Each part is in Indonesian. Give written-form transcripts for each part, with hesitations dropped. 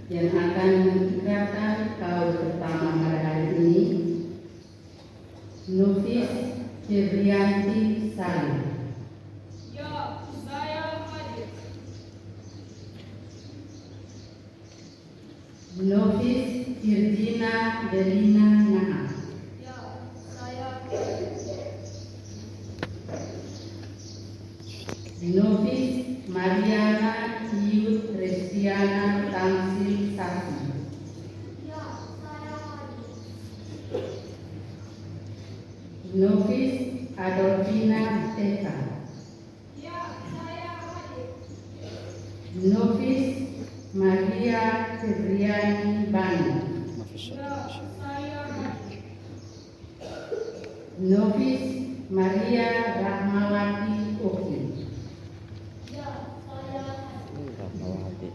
yang akan mengikrarkan kaul pertama pada hari ini, Nufis Febrianti Sari. Ya, saya hadir. Nufis Virgina Delina Nahar. Ya, saya hadir. Nufis Mariana Iyut Restiana Tamsil Sakti. Ya, saya hadir. Nufis Adolfina Teka. Ya, saya hadir. Nufis Maria Febriani Bani. Ya, saya hadir. Nufis Maria Rahmawati Oki. Ya, saya hadir. Rahmawati.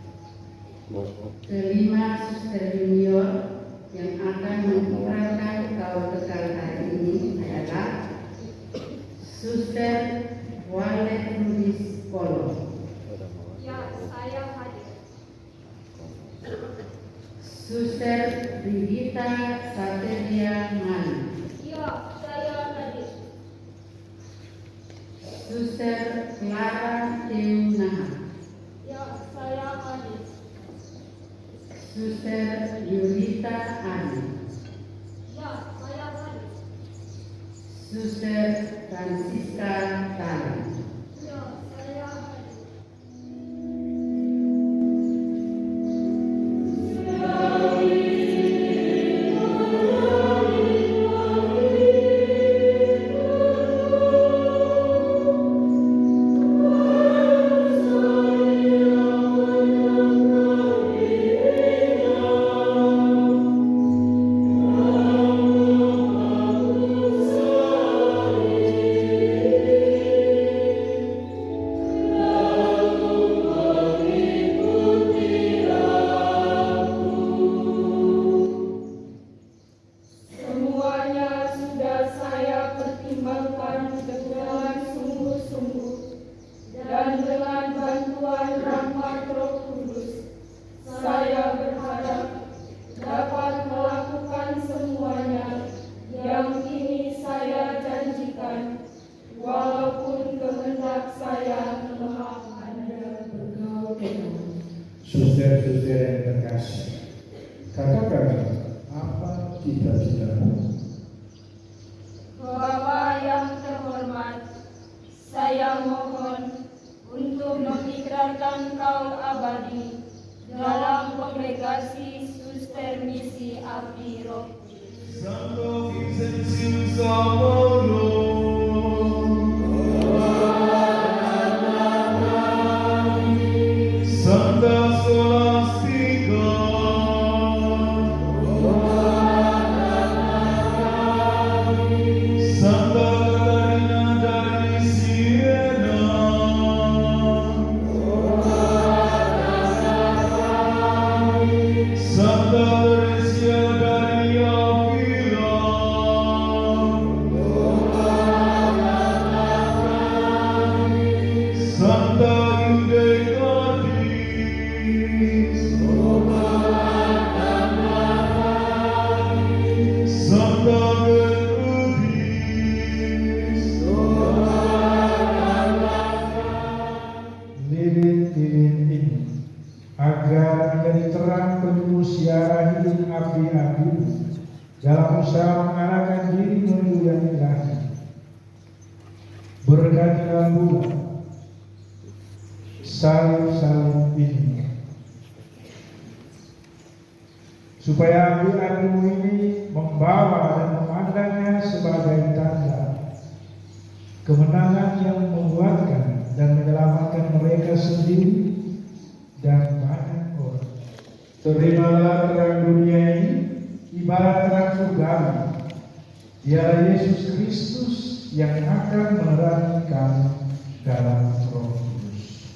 Kelima suster junior yang akan mengikrarkan kaul tegal hari ini adalah Suster Walet Rudis Polo, Ya, saya hadir. Suster Brigita Sateria Mani, Ya, saya hadir. Suster Clara Teunaha, Ya, saya hadir. Suster Yulita Ani, Ya, saya hadir. Suster Francisca Tali. Ya, saya hadir. Semuanya sudah saya pertimbangkan dengan sungguh-sungguh, dan dengan bantuan rahmat Roh Kudus, saya berharap dapat melakukan semuanya yang ini saya janjikan, walaupun kehendak saya lemah. Anda bergaul dengan Suster-suster yang terkasih, katakan apa cita-cita? Bapak yang terhormat, saya mohon untuk mengikrarkan kaul abadi dalam kongregasi Suster Misi Abdi Roh. Santo Vincentius Amoro, Santa Scholastica, Santa Catarina dari Siena, Santa Teresia dari Avila, Santa Hildegardis, Santa Gertrudis, Lilin-lilin ini agar menjadi terang penyuluh siarahi abdi-abdi dalam usaha mengarahkan diri menuju yang ilahi. Berkatilah pula salib-salib ini, supaya abdi-abdimu ini membawa dan memandangnya sebagai tanda kemenangan yang menguatkan dan menyelamatkan mereka sendiri dan banyak orang. Terimalah terang dunia ini ibarat terang surgawi, dialah Yesus Kristus yang akan menerangi kamu dalam Roh Kudus.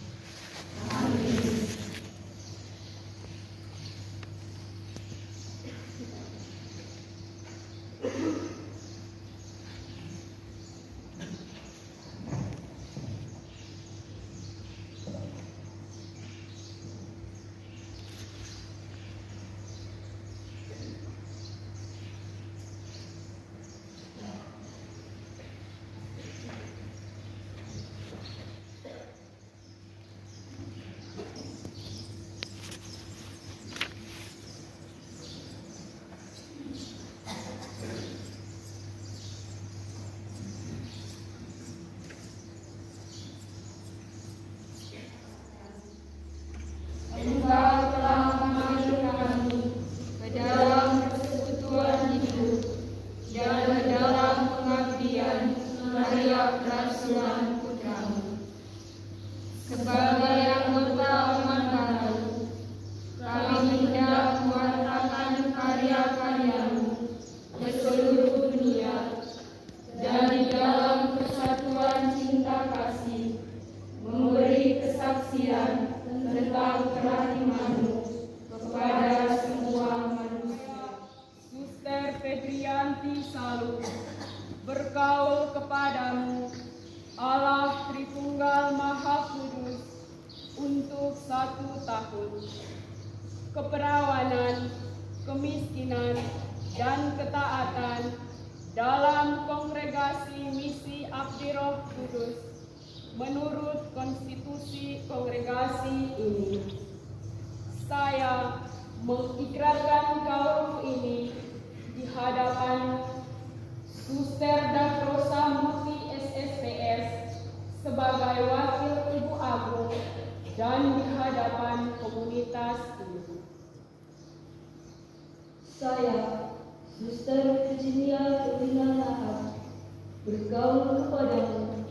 keperawanan, kemiskinan, dan ketaatan dalam Kongregasi Misi Abdi Roh Kudus menurut konstitusi kongregasi ini. Saya mengikrarkan kaul ini di hadapan Suster Dafrosa Murti SSPS sebagai wakil Ibu Agung dan di hadapan komunitas ini. Saya, Suster Virginia Tulina Nahar, bergaul kepadamu,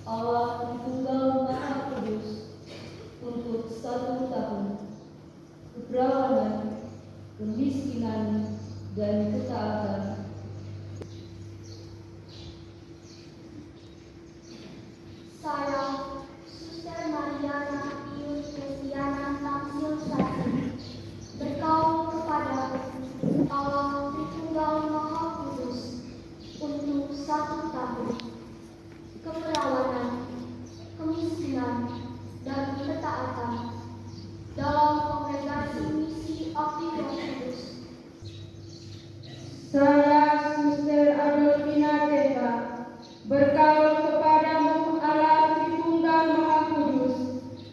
Allah Tritunggal Maha Kudus, untuk 1 tahun, keperawanan, kemiskinan, dan ketaatan. Saya, Suster Mariana Pius Desiana Tamsil Sasi, bergaul kepada Allah Tritunggal Maha Kudus untuk 1 tahun, keperawanan, kemiskinan, dan ketaatan dalam Kongregasi Misi Abdi Roh Kudus. Saya, Suster Adolfina Teta, bergaul kepadamu Allah Tritunggal Maha Kudus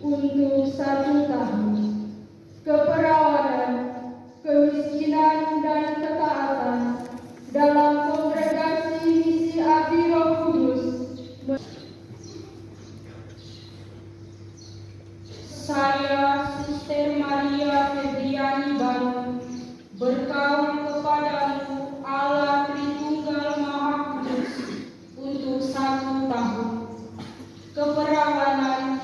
untuk 1 tahun, keperawanan, kemiskinan, dan ketaatan dalam Kongregasi Misi Abdi Roh Kudus. Saya, Suster Maria Febriani Baru, bergaul kepadamu Allah Tritunggal Maha Kudus untuk 1 tahun, keperawanan,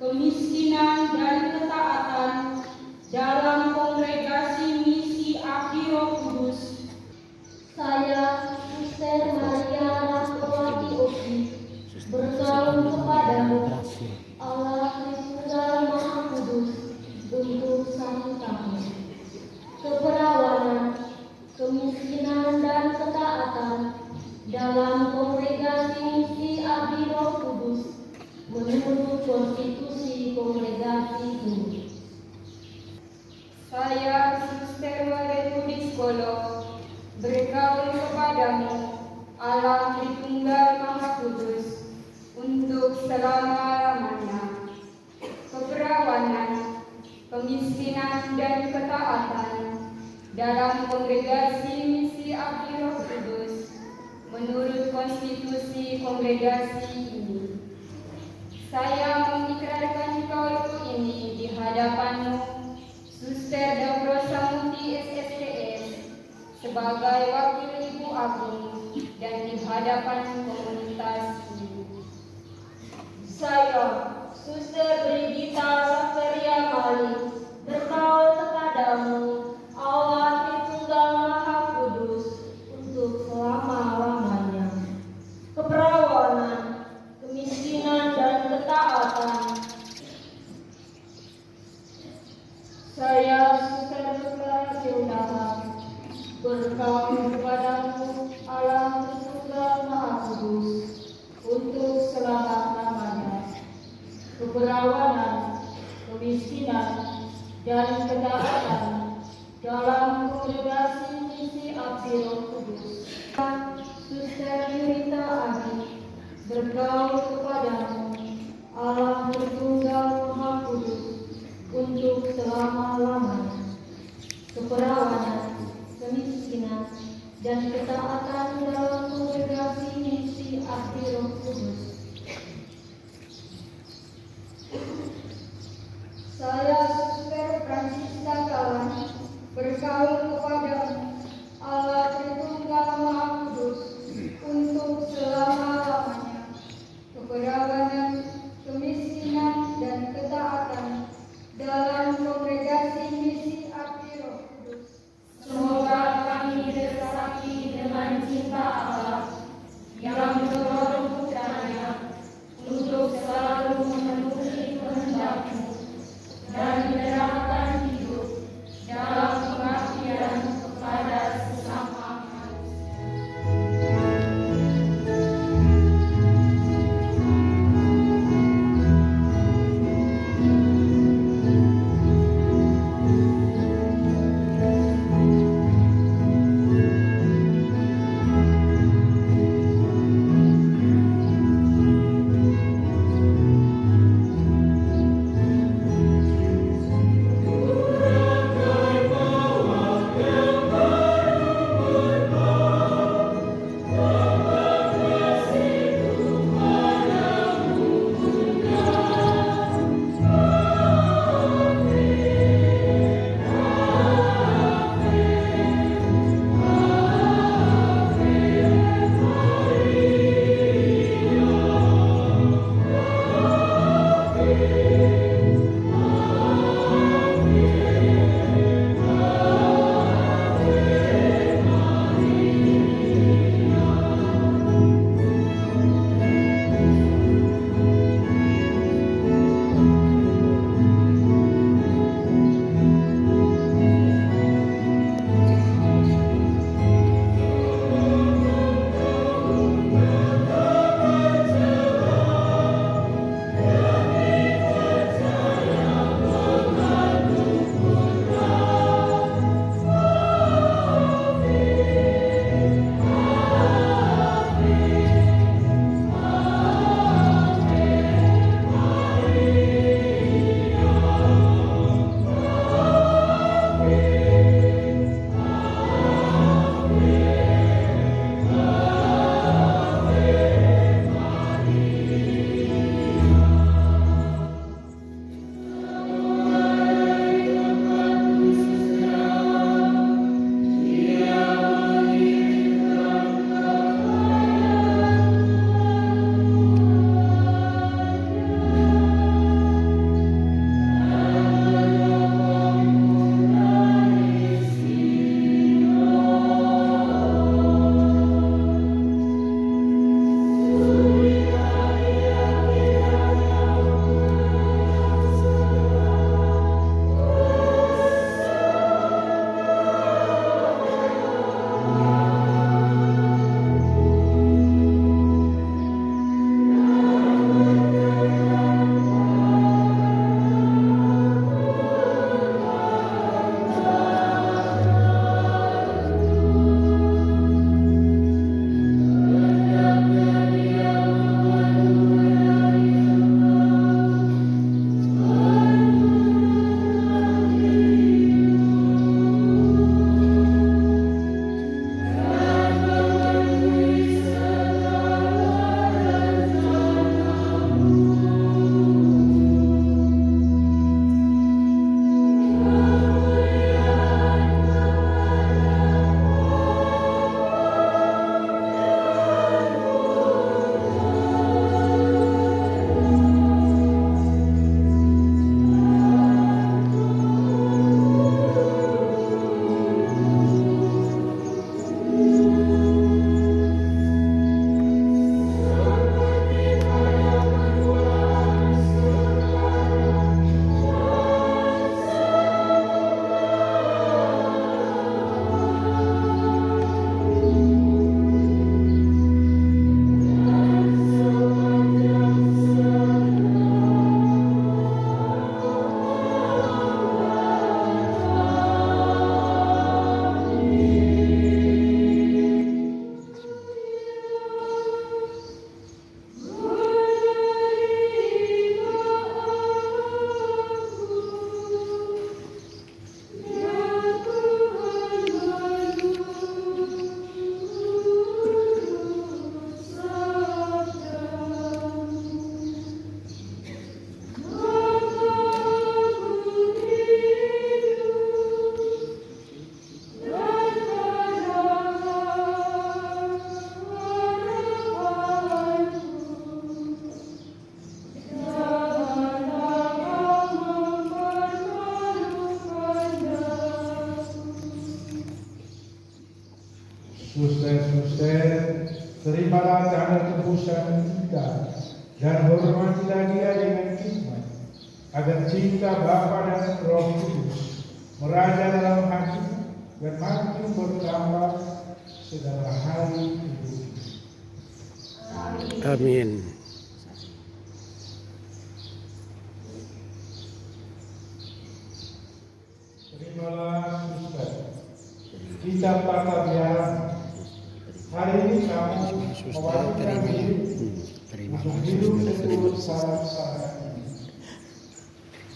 kemiskinan, dan ketaatan dalam Kongregasi Misi Abdi Roh Kudus. Saya, Suster Maria Rahmawati Oki, bergaul kepadamu, Allah Tritunggal Maha Kudus untuk 1 tahun, keperawanan, kemiskinan, dan ketaatan dalam Kongregasi Misi Abdi Roh Kudus menurut konstitusi kongregasi ini. Saya, Suster Waretu Diskolo, bergaul kepadamu Allah Tritunggal Maha Kudus untuk selama-lamanya, keperawanan, kemiskinan, dan ketaatan dalam Kongregasi Misi Abdi Roh Kudus menurut konstitusi kongregasi ini. Saya mengikrarkan kaul ini di hadapanmu, Suster Dafrosa Murti SSPS, sebagai wakil Ibu Agung dan di hadapan komunitas ini. Saya, Suster Brigita Saferia Mali, bergaul kepadamu, Allah Tritunggal Maha Kudus untuk selama-lamanya, keperawanan, kemiskinan, dan ketaatan. Saya, Suster Dafrosa Ciundaha, bergaul kepadamu Allah Tritunggal Maha Kudus untuk selama-lamanya, keperawanan, kemiskinan, dan ketaatan dalam Kongregasi Misi Abdi Roh Kudus. Suster Yurita Adi, bergaul kepadamu Allah Tritunggal Maha Kudus untuk selama-lamanya, keperawanan, kemiskinan, dan ketaatan dalam Kongregasi Misi Abdi Roh Kudus. Saya, Suster Francisca Kawan, bergaul kepadamu Allah Tritunggal Maha Kudus untuk selama-lamanya, keperawanan, kemiskinan, dan ketaatan dalam Kongregasi Misi Abdi Roh Kudus. Semoga kami bersaki dengan cinta Allah yang mendorong putranya untuk selalu memenuhi kehendak-Mu dan menerapkan hidup dalam pengabdian kepada Suster-suster, terimalah tanda tebusan kita dan hormatilah dia dengan hikmat, agar cinta Bapa dan Roh Kudus meraja dalam hati dan makin bertambah segala hari hidup. Amin. Terimalah suster, kita tata biara. Hari ini kamu mewajibkan diri untuk hidup menurut syarat-syarat ini.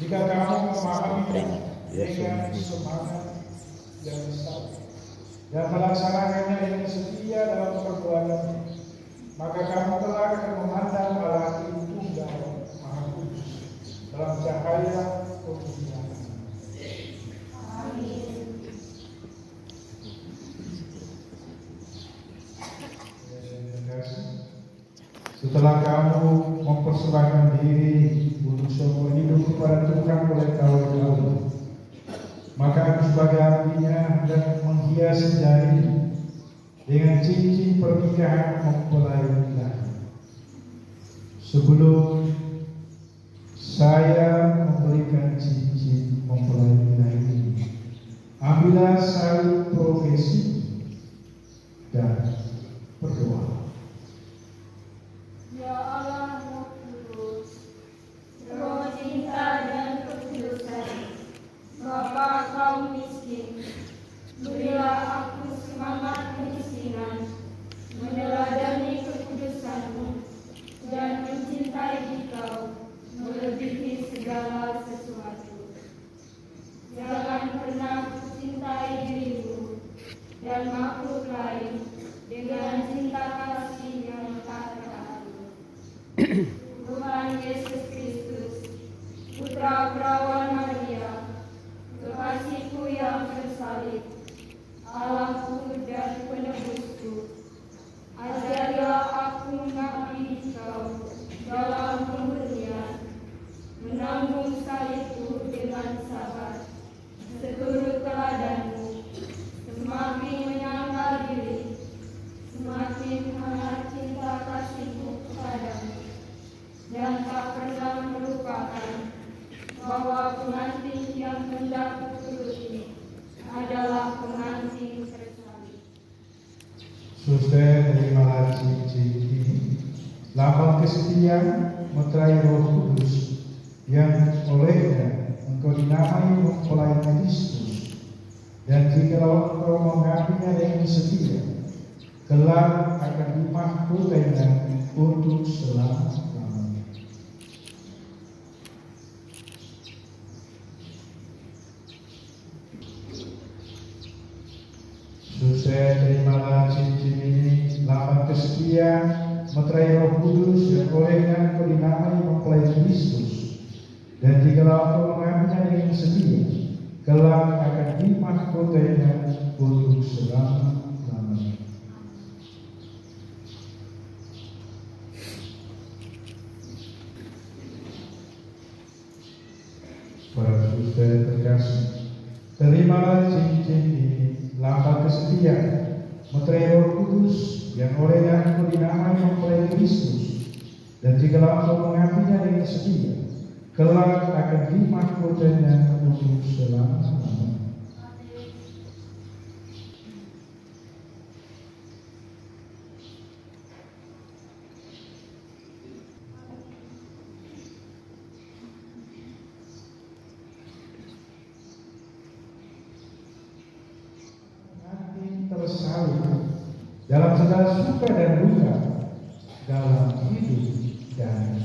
Jika kamu memahaminya dengan semangat yang besar dan melaksanakannya dengan setia dalam perbuatan, maka kamu telah akan memandang Allah itu Tunggal Maha Kudus dalam cahaya kemuliaan. Setelah kamu mempersembahkan diri untuk seumur hidup kepada Tuhan oleh tahun-tahun, maka aku sebagai artinya hendak menghiasi jari dengan cincin pernikahan mempelai laki. Sebelum saya memberikan cincin mempelai laki ini, ambillah salib profesi dan berdoa. Ya Allah Roh Kudus, Roh cinta dan kekudusan, Bapa kaum miskin, berilah aku semangat kemiskinan, meneladani kekudusan-Mu, dan mencintai Dikau melebihi segala sesuatu. Jangan pernah mencintai dirimu dan makhluk lain dengan cinta kasih yang tak terakhir. Tuhan Yesus Kristus, Putra Perawan Maria, kekasihku yang tersalib, Allahku dan penebusku, ajarilah aku mengabdi Dikau dalam pemberian, menanggung salibku dengan sabar, seturut teladan-Mu, semakin menyangkal diri, semakin hangat cinta kasih-Mu kepadamu, dan tak pernah melupakan bahwa pengantin yang hendak kuturuti adalah pengantin tersalib. Suster, terimalah cincin ini, lambang kesetiaan meterai Roh Kudus yang olehnya engkau dinamai mempelai Kristus, dan jikalau engkau mengambilnya dengan setia, kelak akan dimahkotainya untuk selama-lamanya. Suster, terimalah cincin ini, lambang kesetiaan meterai Roh Kudus yang olehnya engkau dinamai mempelai Kristus, dan jikalau engkau mengambilnya dengan setia, kelak akan dimahkotainya untuk selama-lamanya. Para suster terkasih, terimalah cincin ini, lambang kesetiaan meterai Roh Kudus yang olehnya engkau dinamai mempelai Kristus, dan jikalau engkau mengambilnya dengan setia, kelak akan dimahkotainya untuk selama-lamanya. Tersalib dalam segala suka dan duka, dalam hidup dan